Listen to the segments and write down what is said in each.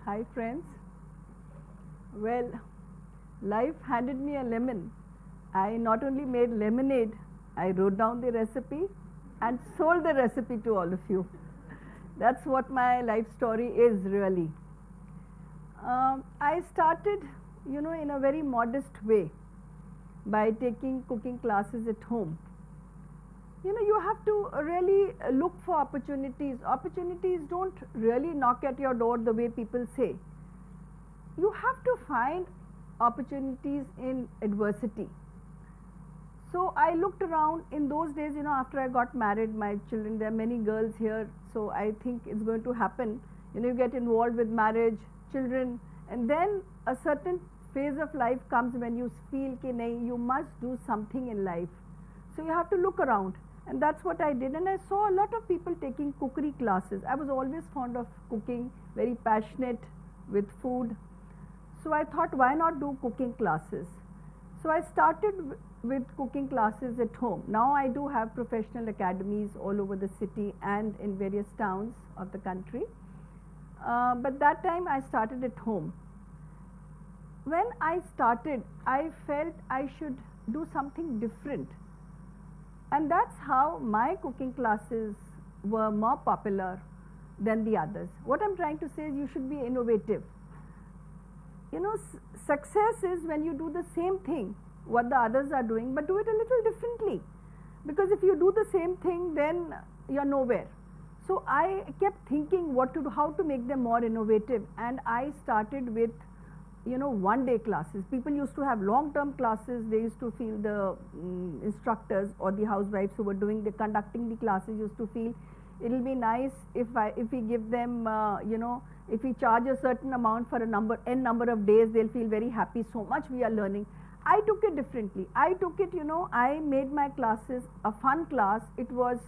Hi friends. Well, life handed me a lemon. I not only made lemonade, I wrote down the recipe and sold the recipe to all of you. That's what my life story is really. I started, in a very modest way by taking cooking classes at home. You have to really look for opportunities. Opportunities don't really knock at your door the way people say. You have to find opportunities in adversity. So I looked around in those days, after I got married, my children, there are many girls here, so I think it's going to happen. You get involved with marriage, children, and then a certain phase of life comes when you feel that you must do something in life. So you have to look around. And that's what I did. And I saw a lot of people taking cookery classes. I was always fond of cooking, very passionate with food. So I thought, why not do cooking classes? So I started with cooking classes at home. Now I do have professional academies all over the city and in various towns of the country. But that time I started at home. When I started, I felt I should do something different. And that's how my cooking classes were more popular than the others. What I'm trying to say is you should be innovative. Success is when you do the same thing, what the others are doing, but do it a little differently. Because if you do the same thing, then you're nowhere. So I kept thinking how to make them more innovative. And I started with one-day classes. People used to have long-term classes. They used to feel the instructors or the housewives who were conducting the classes used to feel it'll be nice if we give them, if we charge a certain amount for n number of days, they'll feel very happy. So much we are learning. I took it differently. I took it, I made my classes a fun class. It was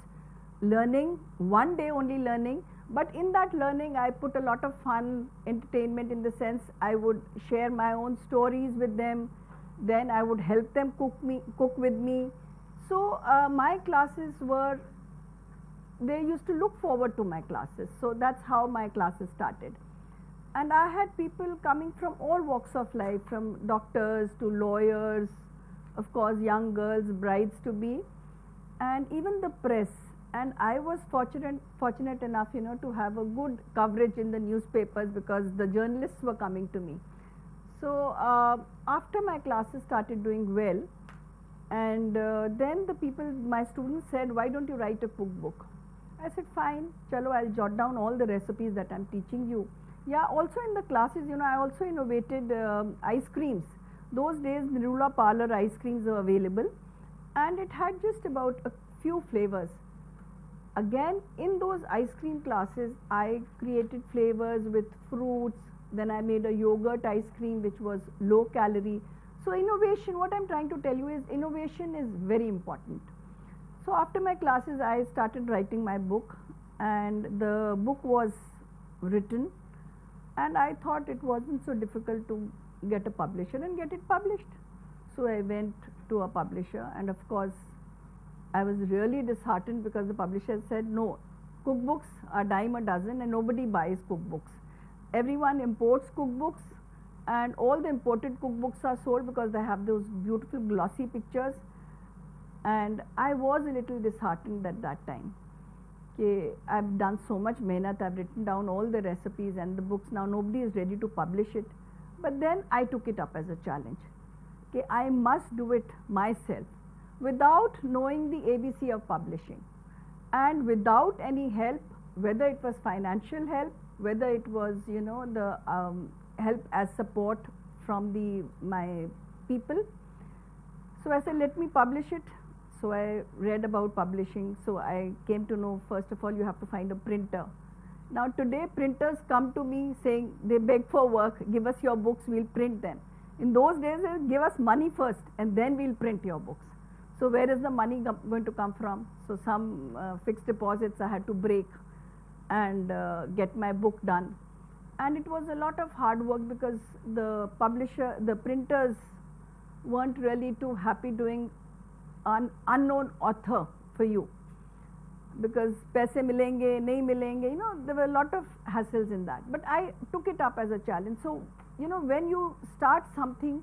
learning, one day only learning. But in that learning, I put a lot of fun, entertainment in the sense I would share my own stories with them. Then I would help them cook with me. So my classes they used to look forward to my classes. So that's how my classes started. And I had people coming from all walks of life, from doctors to lawyers, of course young girls, brides to be, and even the press. And I was fortunate enough, to have a good coverage in the newspapers because the journalists were coming to me. So after my classes started doing well, and then my students said, why don't you write a cookbook? I said, fine, chalo, I'll jot down all the recipes that I'm teaching you. Yeah, also in the classes, I also innovated ice creams. Those days, Nirula Parlor ice creams were available, and it had just about a few flavors. Again, in those ice cream classes, I created flavors with fruits. Then I made a yogurt ice cream which was low calorie. So innovation, what I'm trying to tell you is innovation is very important. So after my classes, I started writing my book, and the book was written, and I thought it wasn't so difficult to get a publisher and get it published. So I went to a publisher, and of course I was really disheartened because the publisher said, no, cookbooks are dime a dozen and nobody buys cookbooks. Everyone imports cookbooks, and all the imported cookbooks are sold because they have those beautiful glossy pictures. And I was a little disheartened at that time. Okay, I've done so much mehnat, I've written down all the recipes and the books, now nobody is ready to publish it. But then I took it up as a challenge. Okay, I must do it myself, without knowing the ABC of publishing, and without any help, whether it was financial help, whether it was the help as support from my people. So I said, let me publish it. So I read about publishing. So I came to know, first of all, you have to find a printer. Now today printers come to me saying, they beg for work, give us your books, we'll print them. In those days, give us money first and then we'll print your books. So where is the money going to come from? So some fixed deposits I had to break and get my book done. And it was a lot of hard work because the printers weren't really too happy doing an unknown author for you. because paise milenge, nahi milenge, you know, there were a lot of hassles in that. But I took it up as a challenge. So, you know, when you start something,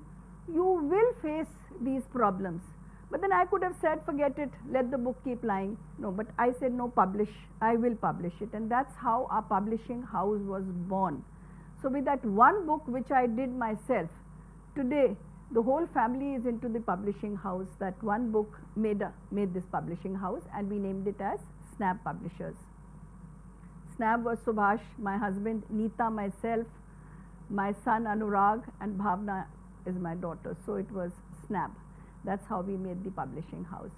you will face these problems. But then I could have said, forget it, let the book keep lying. No, but I said, no, publish, I will publish it. And that's how our publishing house was born. So with that one book which I did myself, today the whole family is into the publishing house. That one book made this publishing house, and we named it as Snab Publishers. Snab was Subhash, my husband, Neeta, myself, my son Anurag, and Bhavna is my daughter. So it was Snab. That's how we made the publishing house.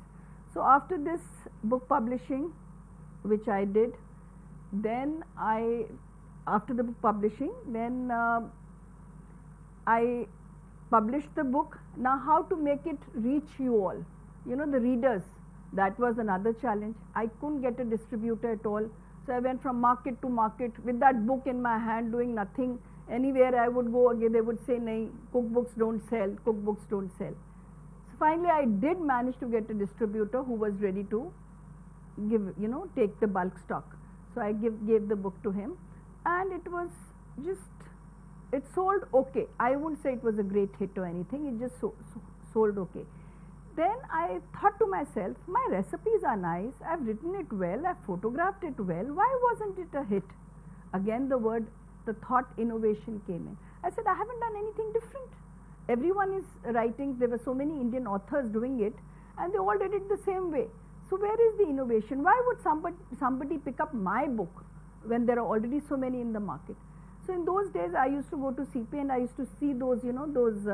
So after this book publishing, which I did, then after the book publishing, then I published the book. Now how to make it reach you all, you know, the readers, that was another challenge. I couldn't get a distributor at all. So I went from market to market with that book in my hand, doing nothing. Anywhere I would go, again they would say, nahi, cookbooks don't sell, cookbooks don't sell. So finally I did manage to get a distributor who was ready to give, you know, take the bulk stock. So I gave the book to him, and it was just, it sold okay. I wouldn't say it was a great hit or anything, it just sold okay. Then I thought to myself, my recipes are nice, I've written it well, I've photographed it well, why wasn't it a hit? Again the thought innovation came in. I said, I haven't done anything different. Everyone is writing, there were so many Indian authors doing it, and they all did it the same way. So where is the innovation? Why would somebody pick up my book when there are already so many in the market? So in those days I used to go to CP and I used to see those, you know, those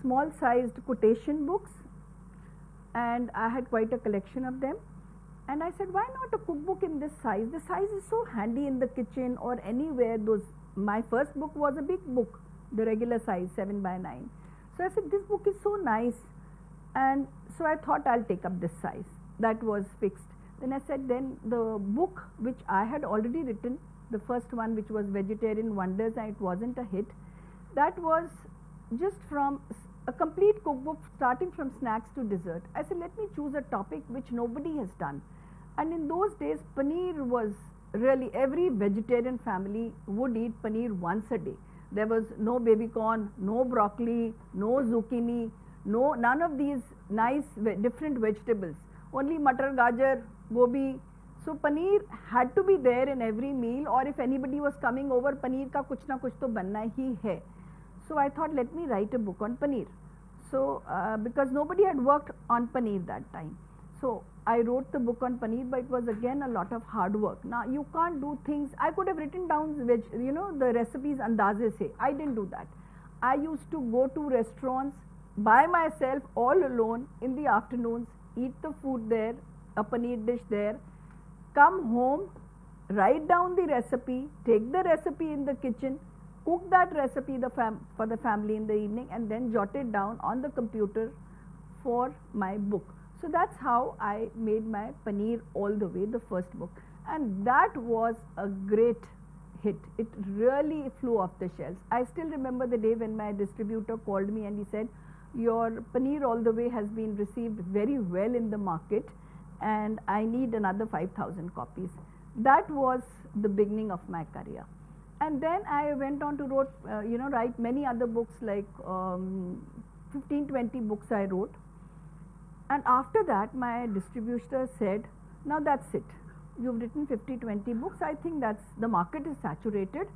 small sized quotation books, and I had quite a collection of them. And I said, why not a cookbook in this size? The size is so handy in the kitchen or anywhere. My first book was a big book, the regular size, 7 by 9. So I said, this book is so nice. And so I thought I'll take up this size. That was fixed. Then I said, then the book which I had already written, the first one, which was Vegetarian Wonders, and it wasn't a hit, that was just from a complete cookbook starting from snacks to dessert. I said, let me choose a topic which nobody has done. And in those days, paneer was really, every vegetarian family would eat paneer once a day. There was no baby corn, no broccoli, no zucchini, none of these nice different vegetables. Only matar, gajar, gobi. So paneer had to be there in every meal, or if anybody was coming over, paneer ka kuch na kuch to banna hi hai. So I thought, let me write a book on paneer. So because nobody had worked on paneer that time. So I wrote the book on paneer, but it was again a lot of hard work. Now you can't do things. I could have written down the recipes andaze se. I didn't do that. I used to go to restaurants by myself, all alone, in the afternoons, eat the food there, a paneer dish there, come home, write down the recipe, take the recipe in the kitchen, cook that recipe for the family in the evening, and then jot it down on the computer for my book. So that's how I made my Paneer All the Way, the first book. And that was a great hit. It really flew off the shelves. I still remember the day when my distributor called me and he said, your Paneer All the Way has been received very well in the market, and I need another 5,000 copies. That was the beginning of my career. And then I went on to write many other books, like 15, 20 books I wrote. And after that, my distributor said, now that's it. You've written 50, 20 books. I think the market is saturated.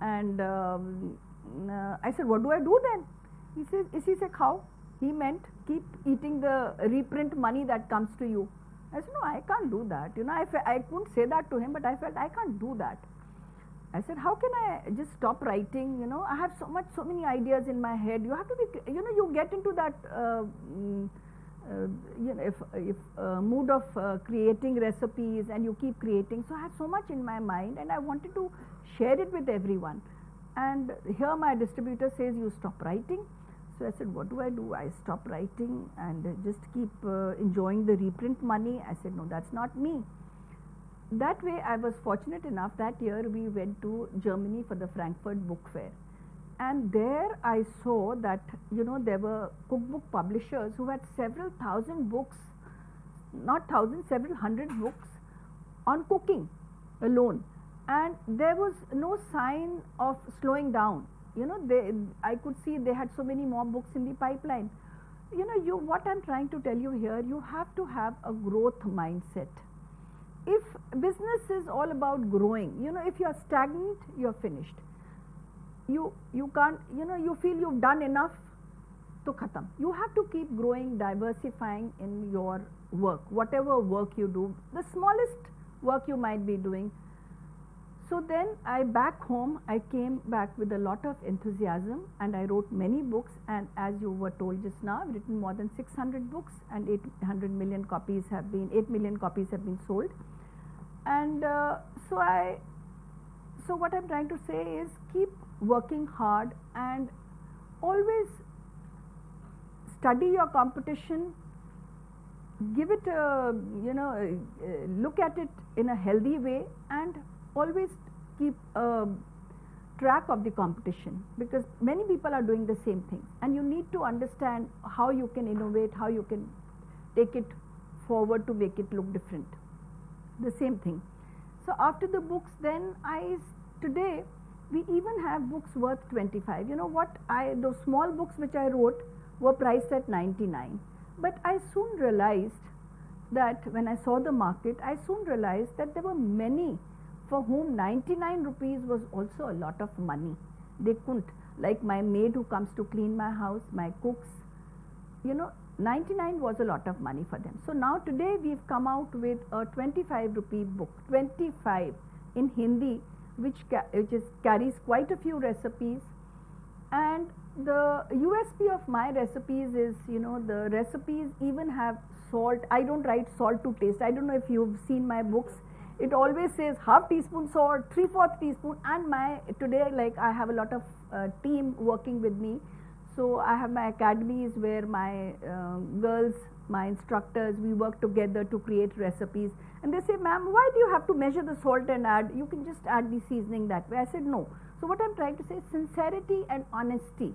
And I said, what do I do then? He said, how? He meant, keep eating the reprint money that comes to you. I said, no, I can't do that. I couldn't say that to him, but I felt I can't do that. I said, how can I just stop writing? I have so many ideas in my head. You have to be, you get into that mood of creating recipes, and you keep creating. So I had so much in my mind, and I wanted to share it with everyone. And here my distributor says, you stop writing. So I said, what do? I stop writing and just keep enjoying the reprint money. I said, no, that's not me. That way, I was fortunate enough that year we went to Germany for the Frankfurt Book Fair. And there I saw that, there were cookbook publishers who had several thousand books, not thousands, several hundred books on cooking alone, and there was no sign of slowing down. I could see they had so many more books in the pipeline. What I'm trying to tell you here, you have to have a growth mindset. If business is all about growing, if you're stagnant, you're finished. You can't, you feel you've done enough, to khatam. You have to keep growing, diversifying in your work, whatever work you do, the smallest work you might be doing. So then back home, I came back with a lot of enthusiasm, and I wrote many books, and as you were told just now, I've written more than 600 books, and 8 million copies have been sold. And so what I'm trying to say is, keep working hard and always study your competition, give it look at it in a healthy way, and always keep track of the competition, because many people are doing the same thing, and you need to understand how you can innovate, how you can take it forward to make it look different. The same thing. So after the books, then today we even have books worth 25. Those small books which I wrote were priced at 99, but I soon realized that when I saw the market, I soon realized that there were many for whom 99 rupees was also a lot of money. They couldn't, like my maid who comes to clean my house, my cooks, 99 was a lot of money for them. So now today we've come out with a 25 rupee book, 25 in Hindi, which carries quite a few recipes. And the USP of my recipes is, the recipes even have salt. I don't write salt to taste. I don't know if you've seen my books. It always says half teaspoon salt, 3/4 teaspoon, and today, like, I have a lot of team working with me. So I have my academies where my girls, my instructors, we work together to create recipes. And they say, ma'am, why do you have to measure the salt and add? You can just add the seasoning that way. I said, no. So what I'm trying to say is sincerity and honesty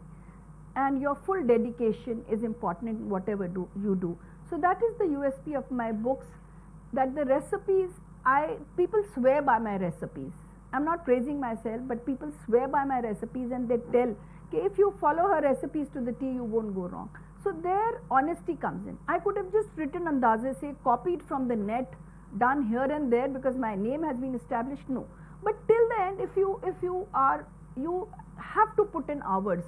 and your full dedication is important in whatever you do. So that is the USP of my books, that the recipes, people swear by my recipes. I'm not praising myself, but people swear by my recipes, and they tell, okay, if you follow her recipes to the T, you won't go wrong. So their honesty comes in. I could have just written Andaze, say, copied from the net, done here and there because my name has been established. No. But till the end, you have to put in hours.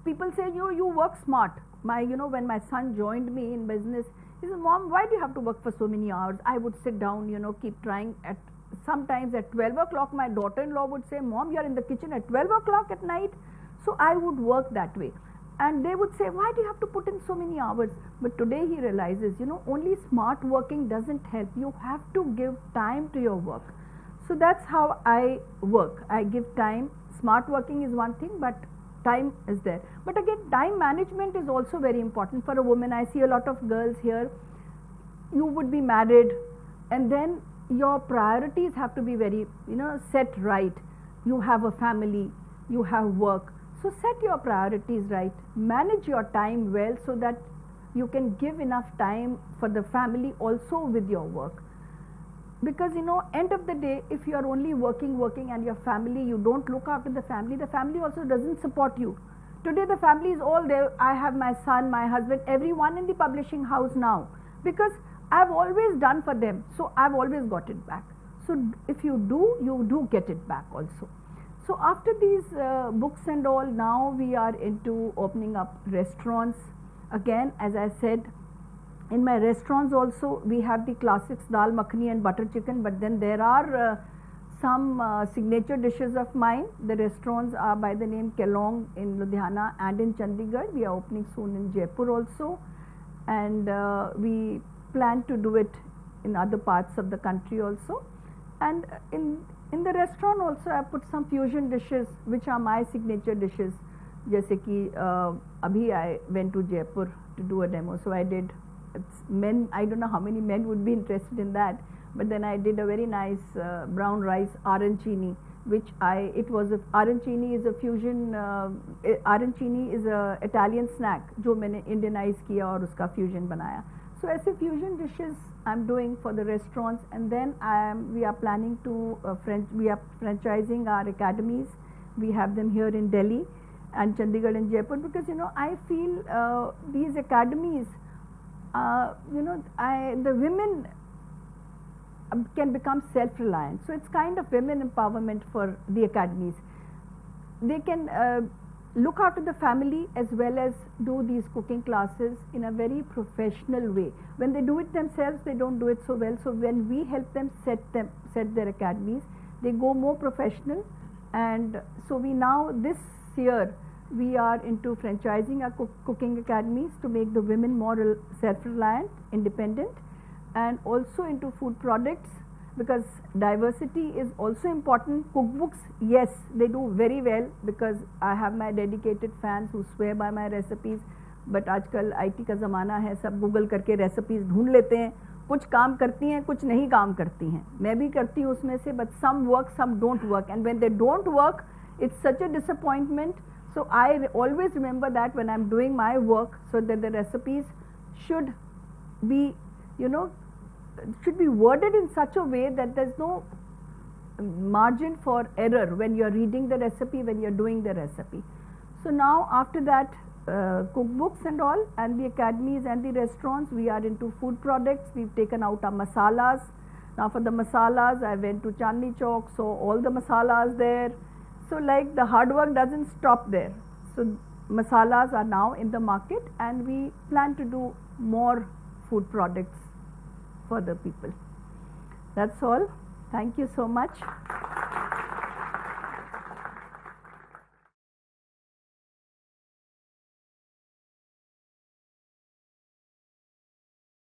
People say, you work smart. When my son joined me in business, he said, Mom, why do you have to work for so many hours? I would sit down, keep trying. Sometimes at 12 o'clock, my daughter-in-law would say, Mom, you're in the kitchen at 12 o'clock at night. So I would work that way. And they would say, why do you have to put in so many hours? But today he realizes, only smart working doesn't help. You have to give time to your work. So that's how I work. I give time. Smart working is one thing, but time is there. But again, time management is also very important for a woman. I see a lot of girls here. You would be married, and then your priorities have to be very, set right. You have a family, you have work. So set your priorities right. Manage your time well so that you can give enough time for the family also with your work. Because end of the day, if you are only working and your family, you don't look after the family also doesn't support you. Today the family is all there. I have my son, my husband, everyone in the publishing house now, because I've always done for them, so I've always got it back. So if you do get it back also. So after these books and all, now we are into opening up restaurants. Again, as I said, in my restaurants also, we have the classics, dal makhani and butter chicken, but then there are some signature dishes of mine. The restaurants are by the name Kelong in Ludhiana and in Chandigarh. We are opening soon in Jaipur also, and we plan to do it in other parts of the country also. And in the restaurant also, I put some fusion dishes which are my signature dishes. Jaise ki abhi I went to Jaipur to do a demo, so I did. Men, I don't know how many men would be interested in that, but then I did a very nice brown rice arancini, which arancini is a fusion. Arancini is a Italian snack जो मैंने Indianize किया और उसका fusion बनाया. So ऐसे fusion dishes I'm doing for the restaurants, and then we are planning to we are franchising our academies. We have them here in Delhi and Chandigarh and Jaipur, because I feel these academies, the women can become self-reliant. So it's kind of women empowerment for the academies. They can look after the family as well as do these cooking classes in a very professional way. When they do it themselves, they don't do it so well. So when we help them set their academies, they go more professional. And so we now, this year, we are into franchising our cooking academies to make the women more self-reliant, independent, and also into food products, because diversity is also important. Cookbooks, yes, they do very well, because I have my dedicated fans who swear by my recipes. But आजकल IT का ज़माना है, सब Google करके recipes ढूंढ लेते हैं. कुछ काम करती हैं, कुछ नहीं काम करती हैं. मैं भी करती हूँ उसमें से, but some work, some don't work. And when they don't work, it's such a disappointment. So I always remember that when I'm doing my work, so that the recipes should be, should be worded in such a way that there's no margin for error when you're reading the recipe, when you're doing the recipe. So now after that, cookbooks and all, and the academies and the restaurants, we are into food products. We've taken out our masalas. Now for the masalas, I went to Chandni Chowk, so all the masalas there. So like the hard work doesn't stop there. So masalas are now in the market, and we plan to do more food products for the people. That's all. Thank you so much.